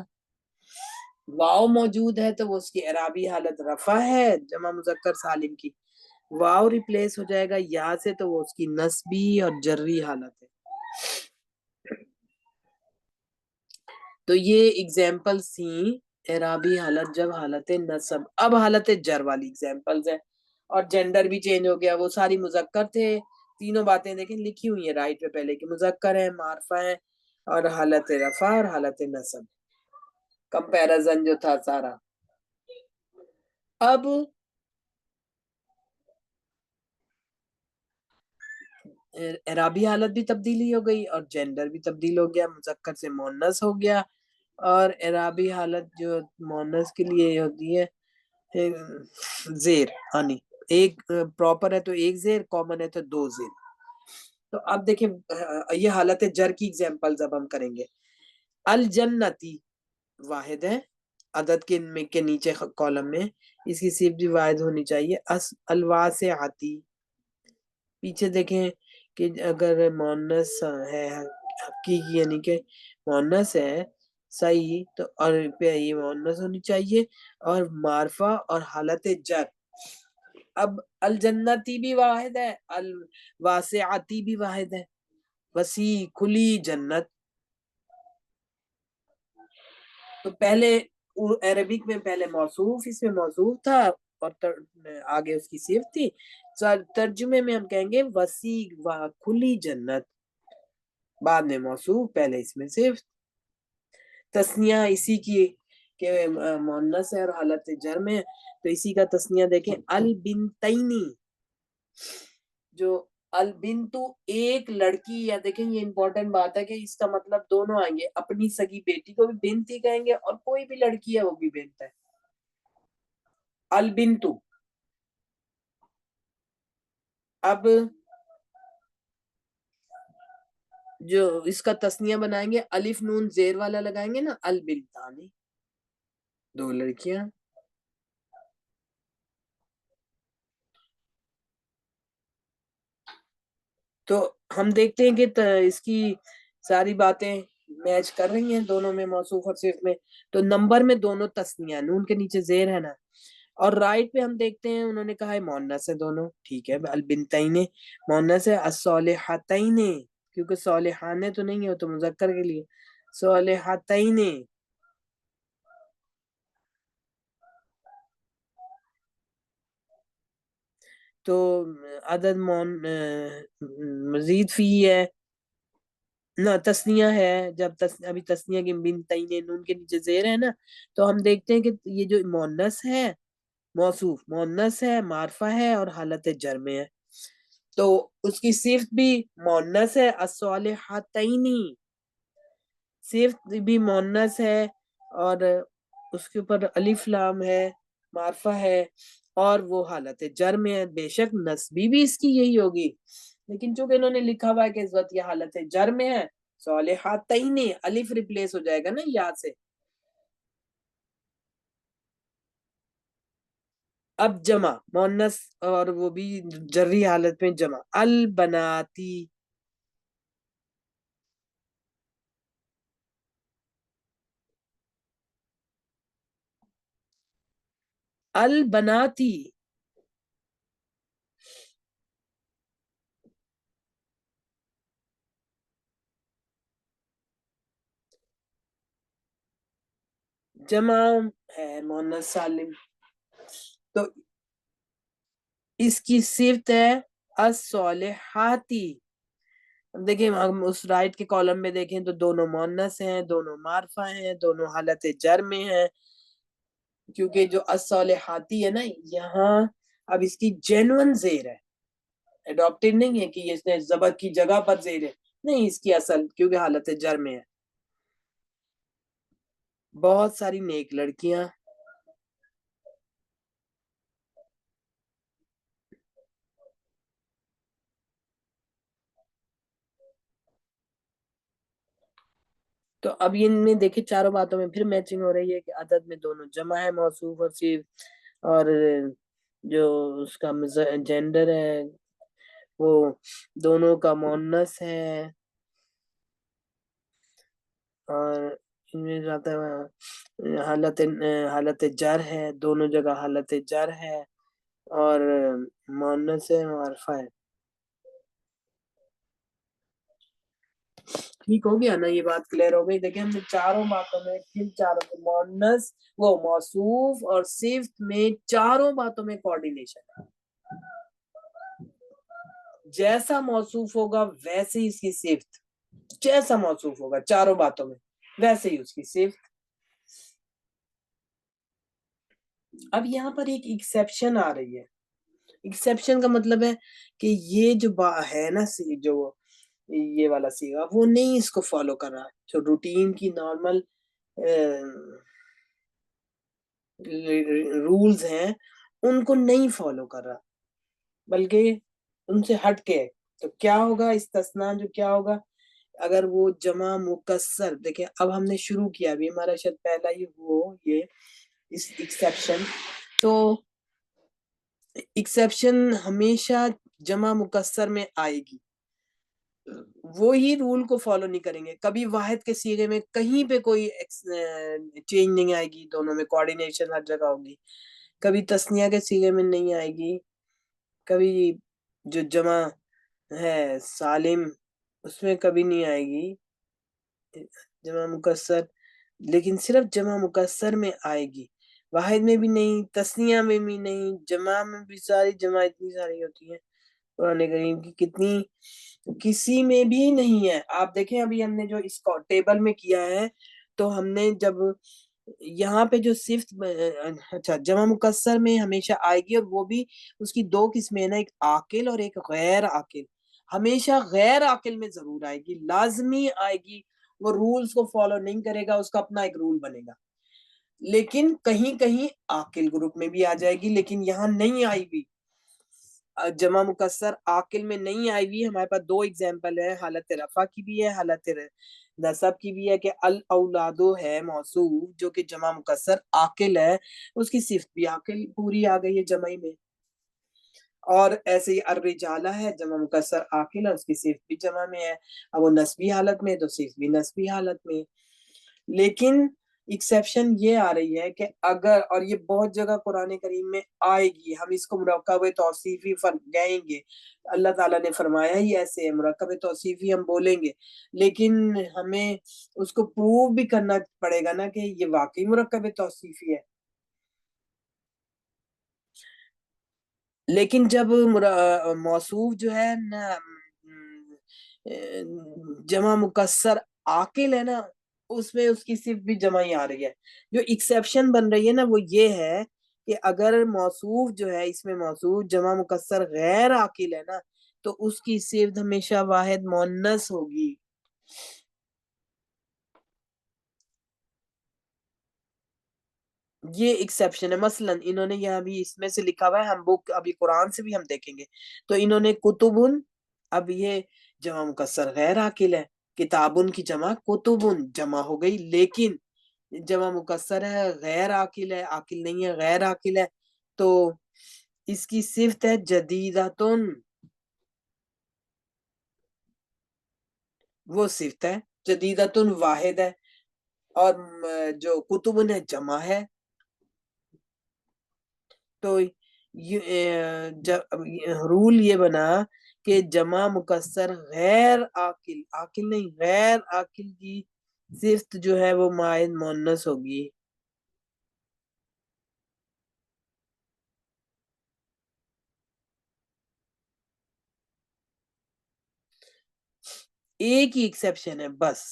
واو موجود ہے تو وہ اس کی اعرابی حالت رفع ہے جمع مذکر سالم کی، واو ریپلیس ہو جائے گا یا سے تو وہ اس کی نسبی اور جری حالت ہے۔ تو یہ ایگزامپلز تھیں اعرابی حالت جب حالت نصب، اب حالت جر والی ایگزامپلز ہیں، اور جینڈر بھی چینج ہو گیا، وہ ساری مذکر تھے، تینوں باتیں دیکھیں لکھی ہوئی ہیں رائٹ پہ پہلے کہ مذکر ہیں، معرفہ ہیں، اور حالت رفع اور حالت نصب، کمپیرزن جو تھا سارا۔ اب اعرابی حالت بھی تبدیلی ہو گئی اور جینڈر بھی تبدیل ہو گیا، مذکر سے مؤنث ہو گیا. اور اعرابی حالت جو مؤنث کے لیے ہوتی ہے زیر، یعنی ایک پراپر ہے تو ایک زیر، کامن ہے تو دو زیر. تو اب دیکھیں یہ حالت جر کی ایگزامپلز اب ہم کریں گے. الجنتی واحد ہے عدد کے نیچے کالم میں، اس کی صرف بھی واحد ہونی چاہیے. الواسعتی پیچھے دیکھیں کہ اگر مؤنث ہے حقیقی یعنی کہ مؤنث ہے صحیح تو اور پہ یہ مؤنث ہونی چاہیے اور معرفہ اور حالت جر. اب الجنتی بھی واحد ہے، الواسعتی بھی واحد ہے، وسیع کھلی جنت. تو پہلے عربک میں پہلے موصوف، اس میں موصوف تھا اور آگے اس کی صفت تھی. ترجمے میں ہم کہیں گے وسیع و کھلی جنت، بعد میں موصوف، پہلے اس میں صفت. تسنیہ اسی کی کہ مؤنث ہے اور حالت جر میں، تو اسی کا تسنیہ دیکھیں البنتینی. جو البنتو ایک لڑکی، یا دیکھیں یہ امپورٹنٹ بات ہے کہ اس کا مطلب دونوں آئیں گے، اپنی سگی بیٹی کو بھی بنت ہی کہیں گے اور کوئی بھی لڑکی ہے وہ بھی بنت ہے. البنتو. اب جو اس کا تسنیہ بنائیں گے الف نون زیر والا لگائیں گے نا، البنتانی، دو لڑکیاں. تو ہم دیکھتے ہیں کہ اس کی ساری باتیں میچ کر رہی ہیں دونوں میں، موصوف اور صفت میں. تو نمبر میں دونوں تسنیہ، نون کے نیچے زیر ہے نا. اور رائٹ پہ ہم دیکھتے ہیں انہوں نے کہا ہے مؤنث ہے دونوں، ٹھیک ہے. البنتین مؤنث ہے، الصالحتین کیونکہ صالحان تو نہیں ہے تو مذکر کے لیے صالحتین. تو عدد مزید فی ہے نہ تسنیہ ہے. جب ابھی تسنیہ کے بنتین نون کے نیچے زیر ہے نا، تو ہم دیکھتے ہیں کہ یہ جو مؤنث ہے، موصوف مؤنث ہے، معرفہ ہے اور حالت جر میں ہے. تو اس کی صفت بھی مؤنث ہے، الصالحتین، صفت بھی مؤنث ہے اور اس کے اوپر الف لام ہے، معرفہ ہے اور وہ حالت جر میں ہے. بے شک نسبی بھی اس کی یہی ہوگی، لیکن چونکہ انہوں نے لکھا ہوا ہے کہ اس وقت یہ حالت جر میں ہے، صالحتین الف ریپلیس ہو جائے گا نا یا سے. اب جمع مؤنث اور وہ بھی جری حالت میں جمع. البناتی. البناتی جمع ہے مؤنث سالم. تو اس کی صفت ہے الصالحاتی. دیکھیں ہم اس رائٹ کے کالم میں دیکھیں تو دونوں مؤنث ہیں، دونوں معرفہ ہیں، دونوں حالت جر میں ہیں. کیونکہ جو الصالحاتی ہے نا یہاں اب اس کی جینون زیر ہے، اڈاپٹڈ نہیں ہے کہ اس نے زبر کی جگہ پر زیر ہے، نہیں، اس کی اصل کیونکہ حالت جر میں ہے. بہت ساری نیک لڑکیاں. تو اب ان میں دیکھیں چاروں باتوں میں پھر میچنگ ہو رہی ہے کہ عدد میں دونوں جمع ہے، موصوف اور صفت، اور جو اس کا جینڈر ہے وہ دونوں کا مؤنث ہے، اور ان میں جاتا ہے حالت جر ہے، دونوں جگہ حالت جر ہے اور مؤنث ہے، معرفہ ہے. ٹھیک ہو گیا نا، یہ بات کلیئر ہو گئی. دیکھیں ہم نے چاروں باتوں میں پھر چاروں مؤنث وہ موصوف اور صفت میں چاروں باتوں میں کوآرڈینیشن ہے. جیسا موصوف ہوگا ویسے ہی اس کی صفت، جیسا موصوف ہوگا چاروں باتوں میں ویسے ہی اس کی صفت. اب یہاں پر ایک ایکسیپشن آ رہی ہے ایکسیپشن کا مطلب ہے کہ یہ جو ہے نا جو یہ والا سیگا وہ نہیں اس کو فالو کر رہا، جو روٹین کی نارمل رولز ہیں ان کو نہیں فالو کر رہا، بلکہ ان سے ہٹ کے. تو کیا ہوگا استثناء جو کیا ہوگا اگر وہ جمع مکسر، دیکھیں اب ہم نے شروع کیا، ابھی ہمارا شاید پہلا ہی وہ یہ ایکسیپشن. تو ایکسیپشن ہمیشہ جمع مکسر میں آئے گی، وہی رول کو فالو نہیں کریں گے. کبھی واحد کے صیغے میں کہیں پہ کوئی چینج نہیں آئے گی، دونوں میں کوآرڈینیشن ہر جگہ ہوگی. کبھی تثنیہ کے صیغے میں نہیں آئے گی، کبھی جو جمع ہے سالم اس میں کبھی نہیں آئے گی جمع مکسر، لیکن صرف جمع مکسر میں آئے گی، واحد میں بھی نہیں، تثنیہ میں بھی نہیں، جمع میں بھی. ساری جمع اتنی ساری ہوتی ہیں قرآن کریم کی، کتنی کسی میں بھی نہیں ہے. آپ دیکھیں ابھی ہم نے جو اس کو ٹیبل میں کیا ہے، تو ہم نے جب یہاں پہ جو صفت اچھا جمع مکسر میں ہمیشہ آئے گی، اور وہ بھی اس کی دو قسمیں ہیں نا، ایک عاقل اور ایک غیر عاقل. ہمیشہ غیر عاقل میں ضرور آئے گی، لازمی آئے گی. وہ رولز کو فالو نہیں کرے گا، اس کا اپنا ایک رول بنے گا. لیکن کہیں کہیں عاقل گروپ میں بھی آ جائے گی، لیکن یہاں نہیں آئی بھی. جمع مکسر عاقل میں نہیں آئی ہوئی. ہمارے پاس دو ایگزامپل ہے، حالت رفع کی بھی ہے، حالت نصب کی بھی ہے، کہ الاولادو ہے موصوف جو کہ جمع مکسر عاقل ہے، اس کی صفت بھی عاقل پوری آ گئی ہے جمعی میں. اور ایسے ہی الرجالہ ہے جمع مکسر عاقل ہے، اس کی صفت بھی جمع میں ہے. اب وہ نسبی حالت میں تو صفت بھی نسبی حالت میں. لیکن ایکسیپشن یہ آ رہی ہے کہ اگر، اور یہ بہت جگہ قرآن کریم میں آئے گی، ہم اس کو مرکب توصیفی کہیں گے، اللہ تعالیٰ نے فرمایا ہی ایسے ہے، مرکب توصیفی ہم بولیں گے، لیکن ہمیں اس کو پروو بھی کرنا پڑے گا نا کہ یہ واقعی مرکب توصیفی ہے. لیکن جب موصوف جو ہے نا جمع مکسر عاقل ہے نا، اس میں اس کی صرف بھی جمع ہی آ رہی ہے. جو ایکسیپشن بن رہی ہے نا وہ یہ ہے کہ اگر موصوف جو ہے، اس میں موصوف جمع مکسر غیر عاقل ہے نا، تو اس کی صفت ہمیشہ واحد مؤنث ہوگی. یہ ایکسیپشن ہے. مثلا انہوں نے یہاں بھی اس میں سے لکھا ہوا ہے، ہم بک ابھی قرآن سے بھی ہم دیکھیں گے. تو انہوں نے کتبن، اب یہ جمع مکسر غیر عاقل ہے، کتابن کی جمع کتبن جمع ہو گئی، لیکن جمع مکسر ہے غیر عاقل ہے، عاقل نہیں ہے، غیر عاقل ہے. تو اس کی صفت ہے جدیدتن، وہ صفت ہے جدیدتن واحد ہے. اور جو کتبن ہے جمع ہے. تو رول یہ بنا کہ جمع مکسر غیر عاقل، عاقل نہیں غیر عاقل کی صفت جو ہے وہ مائد مؤنث ہوگی. ایک ہی ایکسیپشن ہے بس،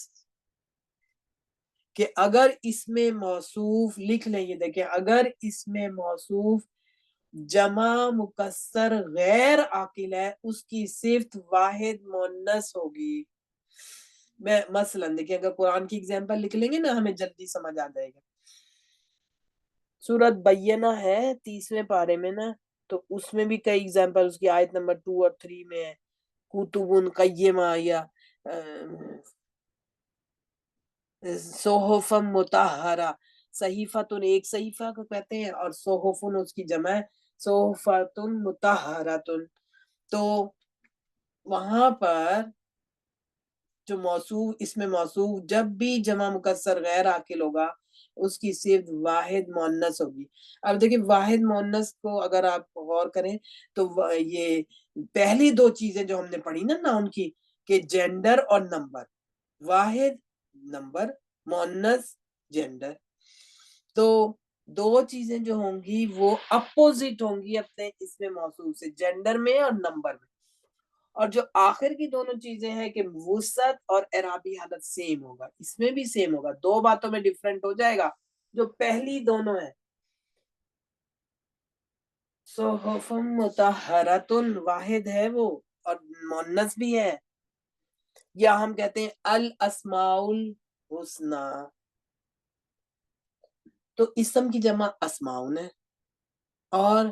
کہ اگر اس میں موصوف لکھ لیں، یہ دیکھیں اگر اس میں موصوف جمع مکسر غیر عاقل ہے، اس کی صفت واحد مؤنث ہوگی. میں مثلا دیکھیں اگر قرآن کی ایگزامپل لکھ لیں گے نا ہمیں جلدی سمجھ آ جائے گا. سورت بینہ ہے 30ویں پارے میں نا، تو اس میں بھی کئی ایگزامپل، اس کی آیت نمبر 2 اور 3 میں ہے. کتب قیمہ یا صحف مطہرہ، صحیفتن ایک صحیفہ کو کہتے ہیں، اور صحفن اس کی جمع ہے صحفتن مطہرتن. تو وہاں پر جو موصوف، اس میں موصوف جب بھی جمع مکسر غیر عاقل ہوگا اس کی صرف واحد مؤنث ہوگی. اب دیکھیں واحد مؤنث کو اگر آپ غور کریں تو یہ پہلی دو چیزیں جو ہم نے پڑھی نا ناؤن کی، کہ جینڈر اور نمبر، واحد نمبر، مؤنث جینڈر، تو دو چیزیں جو ہوں گی وہ اپوزٹ ہوں گی اپنے اس میں موصوف سے، جینڈر میں اور نمبر میں. اور جو آخر کی دونوں چیزیں ہیں کہ وسعت اور اعرابی حالت سیم ہوگا، اس میں بھی سیم ہوگا، دو باتوں میں ڈیفرنٹ ہو جائے گا. جو پہلی دونوں ہیں صحف مطہرۃ واحد ہے وہ اور مؤنث بھی ہے، یا ہم کہتے ہیں الاسماء الحسنی، تو اسم کی جمع اسماؤن ہے، اور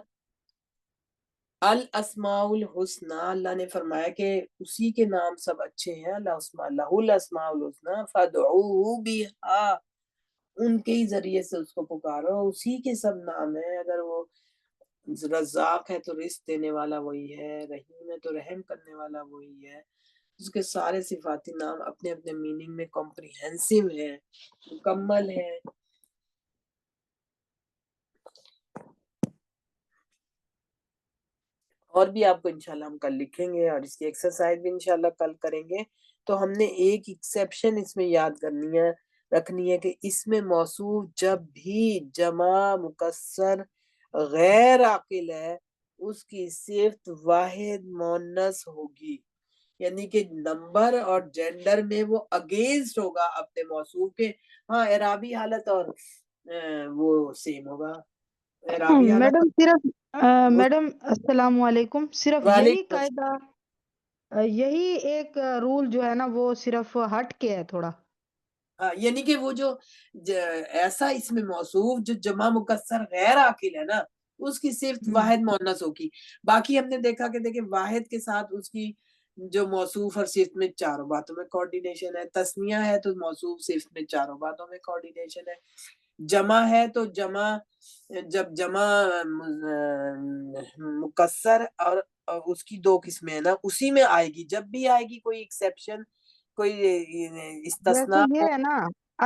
الاسماء الحسنی اللہ نے فرمایا کہ اسی کے نام سب اچھے ہیں، لہ الاسماء الحسنی فادعوہ بہا، ان کے ہی ذریعے سے اس کو پکارو، اسی کے سب نام ہیں، اگر وہ رزاق ہے تو رزق دینے والا وہی ہے، رحیم ہے تو رحم کرنے والا وہی ہے، اس کے سارے صفاتی نام اپنے اپنے میننگ میں کمپریہنسو ہیں، مکمل ہیں۔ اور بھی آپ کو انشاءاللہ ہم کل لکھیں گے، اور اس کی ایکسرسائز بھی انشاءاللہ کل کریں گے۔ تو ہم نے ایک ایکسیپشن اس میں یاد کرنی ہے، رکھنی ہے، کہ اس میں موصوف جب بھی جمع مکسر غیر عاقل ہے اس کی صرف واحد مؤنث ہوگی، یعنی کہ نمبر اور جینڈر میں وہ اگینسٹ ہوگا اپنے موصوف کے، ہاں اعرابی حالت اور وہ سیم ہوگا، اعرابی حالت میڈم صرف اور میڈم السلام علیکم، صرف یہی وعلیکم قاعدہ یہی ایک رول جو ہے نا وہ صرف ہٹ کے ہے تھوڑا۔ یعنی کہ وہ جو ایسا اس میں موصوف جو جمع مکسر غیر عاقل ہے نا اس کی صرف واحد مؤنث ہوگی، باقی ہم نے دیکھا کہ دیکھیں واحد کے ساتھ اس کی جو موصوف اور صرف میں چاروں باتوں میں کوارڈینیشن ہے، تسنیہ ہے تو موصوف صرف میں چاروں باتوں میں کوارڈینیشن ہے، جمع ہے تو جمع جب جمع مکسر اور اس کی دو قسمیں ہیں نا اسی میں آئے گی، جب بھی آئے گی کوئی ایکسیپشن کوئی جیسے استثناء یہ ہے نا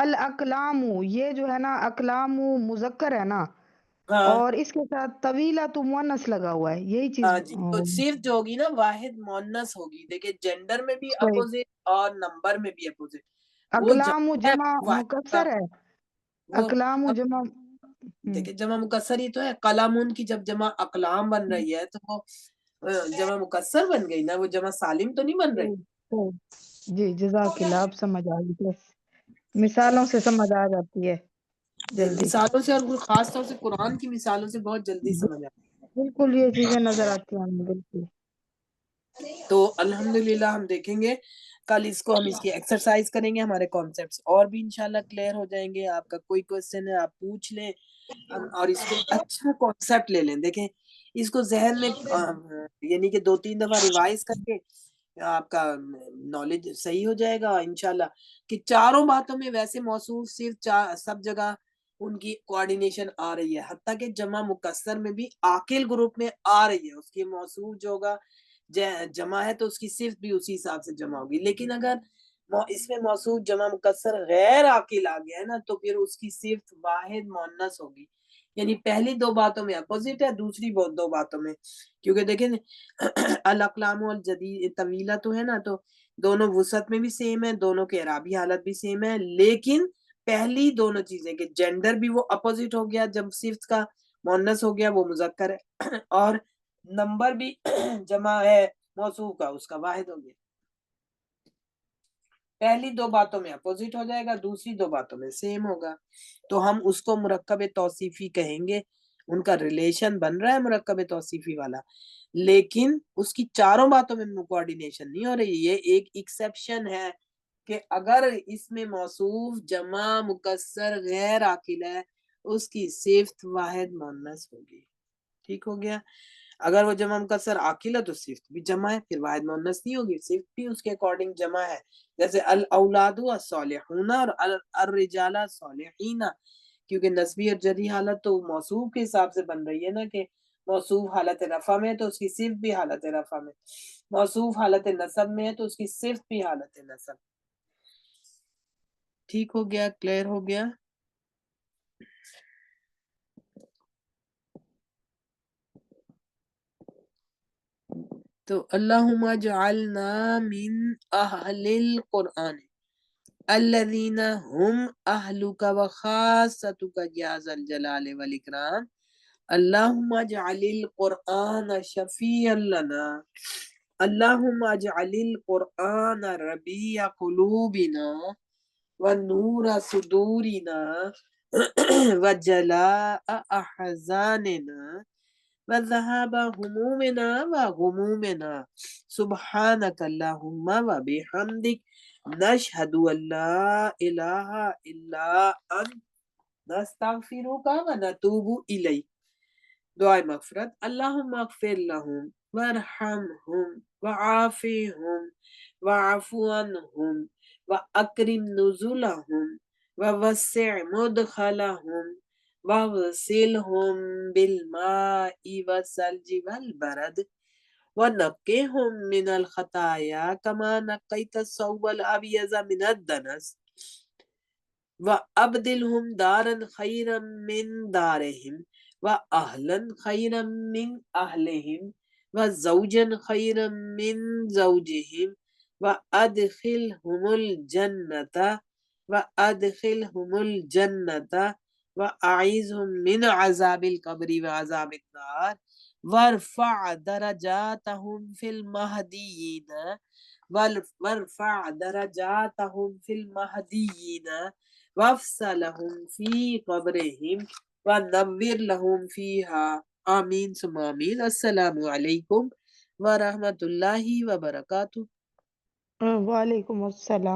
الاقلام، یہ جو ہے نا اقلام مذکر ہے نا، ہاں اور اس کے ساتھ طویلہ تو مؤنث لگا ہوا ہے، یہی چیز ہاں جی، تو صرف جو ہوگی نا واحد مؤنث ہوگی، دیکھیں جینڈر میں بھی صحیح۔ اپوزٹ اور نمبر میں بھی اپوزٹ، وہ اقلام جمع ہے جمع واحد کا، مکسر ہے، وہ اقلام اب جمع دیکھیں جمع مکسر ہی تو ہے، قلمون کی جب جمع اقلام بن رہی ہے تو وہ جمع مکسر بن گئی نا، وہ جمع سالم تو نہیں بن رہی۔ جی جزاک اللہ، اب سمجھ آ گئی، بس مثالوں سے سمجھ آ جاتی ہے جلدی، مثالوں سے، اور خاص طور سے قرآن کی مثالوں سے بہت جلدی سمجھ آتی بالکل یہ چیزیں نظر آتی ہیں ہمیں، بالکل۔ ہے۔ تو الحمدللہ ہم دیکھیں گے کل اس کو، ہم اس کی ایکسرسائز کریں گے، ہمارے کانسیپٹس اور بھی انشاءاللہ کلیئر ہو جائیں گے۔ آپ کا کوئی کوئسچن ہے آپ پوچھ لیں، اور اس کو اچھا کانسیپٹ لے لیں، دیکھیں اس کو ذہن میں یعنی کہ 2-3 دفعہ ریوائز کر کے آپ کا نالج صحیح ہو جائے گا انشاءاللہ، کہ چاروں باتوں میں ویسے موصوف صرف سب جگہ ان کی کوارڈینیشن آ رہی ہے، حتیٰ کہ جمع مکسر میں بھی عاقل گروپ میں آ رہی ہے، اس کی موصوف جو ہوگا جمع ہے تو اس کی صرف بھی اسی حساب سے جمع ہوگی، لیکن اگر اس میں موصوف جمع مکسر غیر عاقل آ گیا ہے نا تو پھر اس کی صرف واحد مؤنث ہوگی، یعنی پہلی دو باتوں میں اپوزٹ ہے، دوسری دو باتوں میں، کیونکہ دیکھیں الاقلام والجدید طویلہ تو ہے نا، تو دونوں وسعت میں بھی سیم ہے، دونوں کے اعرابی حالت بھی سیم ہے، لیکن پہلی دونوں چیزیں کہ جینڈر بھی وہ اپوزٹ ہو گیا، جب صرف کا مؤنث ہو گیا وہ مذکر ہے، اور نمبر بھی جمع ہے موصوف کا اس کا واحد ہو گیا، پہلی دو باتوں میں اپوزٹ ہو جائے گا، دوسری دو باتوں میں سیم ہوگا، تو ہم اس کو مرکب توصیفی کہیں گے، ان کا ریلیشن بن رہا ہے مرکب توصیفی والا، لیکن اس کی چاروں باتوں میں کوارڈینیشن نہیں ہو رہی، یہ ایک ایکسیپشن ہے کہ اگر اس میں موصوف جمع مکسر غیر عاقل ہے اس کی صرف واحد مؤنث ہوگی، ٹھیک ہو گیا، اگر وہ جمع مکسر عاقل ہے تو صرف بھی جمع ہے، پھر واحد مؤنث نہیں ہوگی، صرف بھی اس کے اکارڈنگ جمع ہے، جیسے الاولاد الصالحون اور الرجال صالحین، کیونکہ نسبی اور جری حالت تو موصوف کے حساب سے بن رہی ہے نا، کہ موصوف حالت رفع میں ہے تو اس کی صرف بھی حالت رفع میں، موصوف حالت نصب میں ہے تو اس کی صرف بھی حالت نصب، ٹھیک ہو گیا، کلیئر ہو گیا۔ تو اللہم اجعلنا من اہل القرآن الذین هم اہلک وخاصتک یا ذا الجلال والاکرام، اللہم اجعل القرآن شفیعا لنا، اللہم اجعل القرآن ربیع قلوبنا ونور صدورنا وجلاء احزاننا وذهاب همومنا وغمومنا سبحانك اللهم وبحمدك نشهد أن لا إله إلا أنت نستغفرك ونتوب إليك. دعائے مغفرت. اللہم اغفر لہم وارحمہم وعافیہم وعفو عنہم واکرم نزلہم ووسع مدخلہم واغسلہم بالماء والثلج والبرد ونقہم من الخطایا کما نقیت الثوب الابیض من الدنس وابدلہم دارا خیرا من دارہم وأهلا خيرا من أهلهم وزوجا خيرا من زوجهم وأدخلهم الجنة وأعيذهم من عذاب القبر وعذاب النار وارفع درجاتهم في المهديين وافصلهم في قبرهم وَنَوِّرْ لَهُمْ فِيهَا آمین ثم آمین. السلام علیکم ورحمۃ اللہ وبرکاتہ. وعلیکم السلام.